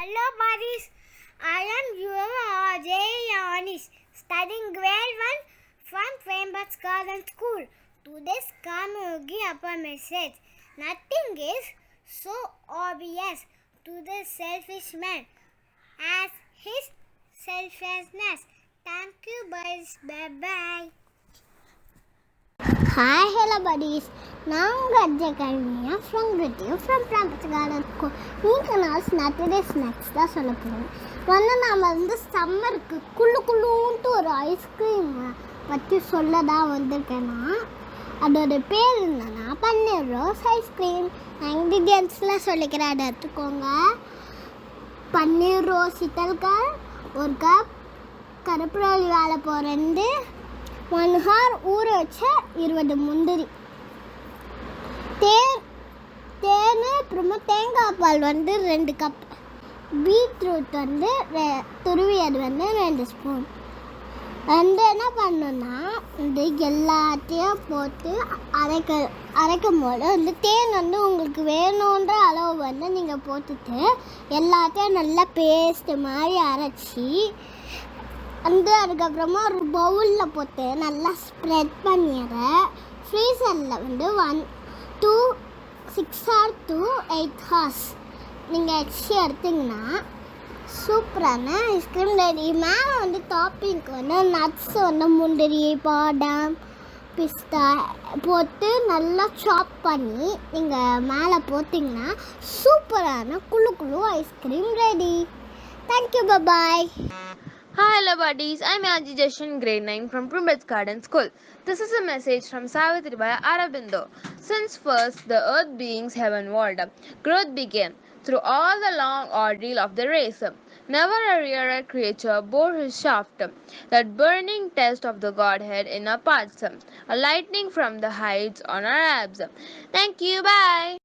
Hello buddies, I am your RJ Yanis, studying grade 1 from Framebus Garden School. Today's Kamugi upper message. Nothing is so obvious to the selfish man as his selfishness. Thank you boys, bye bye. Hi, hello buddies. நான் உங்கள் அஜய் கல்வியா from creative from ப்ராம்பஸ் garden school. இன்னைக்கு நான் Saturday snacks தான் சொல்ல போகிறேன். நாம் சம்மருக்கு குள்ளுன்ட்டு ஒரு ஐஸ்கிரீம் பற்றி சொல்ல தான் வந்திருக்கேன்னா அதோட பேர் என்னன்னா பன்னீர் ரோஸ் ஐஸ்கிரீம். நான் இன்க்ரீடியன்ட்ஸ்லாம் சொல்லிக்கிறேன், அதை எடுத்துக்கோங்க. பன்னீர் ரோஸ் இட்டல்கால், ஒரு கப் கருப்புரவள்ளி வாழைப்பூ 2, 1 hour ஊற வச்ச 20 முந்திரி, தேன், அப்புறமா தேங்காய் பால் 2 கப், பீட்ரூட் துருவியது 2 ஸ்பூன். என்ன பண்ணணும்னா இந்த எல்லாத்தையும் போட்டு அரைக்கும் போது தேன் உங்களுக்கு வேணுன்ற அளவு நீங்கள் போட்டுட்டு எல்லாத்தையும் நல்லா பேஸ்ட் மாதிரி அரைச்சி அதுக்கப்புறமா ஒரு பவுலில் போட்டு நல்லா ஸ்ப்ரெட் பண்ணிடுறேன். ஃப்ரீசரில் 6 hours to 8 hours நீங்கள் வச்சு எடுத்திங்கன்னா சூப்பரான ஐஸ்கிரீம் ரெடி. மேலே டாப்பிங்க்கு நட்ஸ் முந்திரி, பாதாம், பிஸ்தா போட்டு நல்லா சாப் பண்ணி நீங்கள் மேலே போட்டிங்கன்னா சூப்பரான குழு ice cream ready. Thank you, bye. Hi, hello buddies. I'm Yaji Jashan, grade 9 from Prumbets Garden School. This is a message from Savitri by Arabindo. Since first the earth beings heavenward, growth began through all the long ordeal of the race. Never a rarer creature bore his shaft, that burning test of the Godhead in our parts, a lightning from the heights on our abs. Thank you, bye.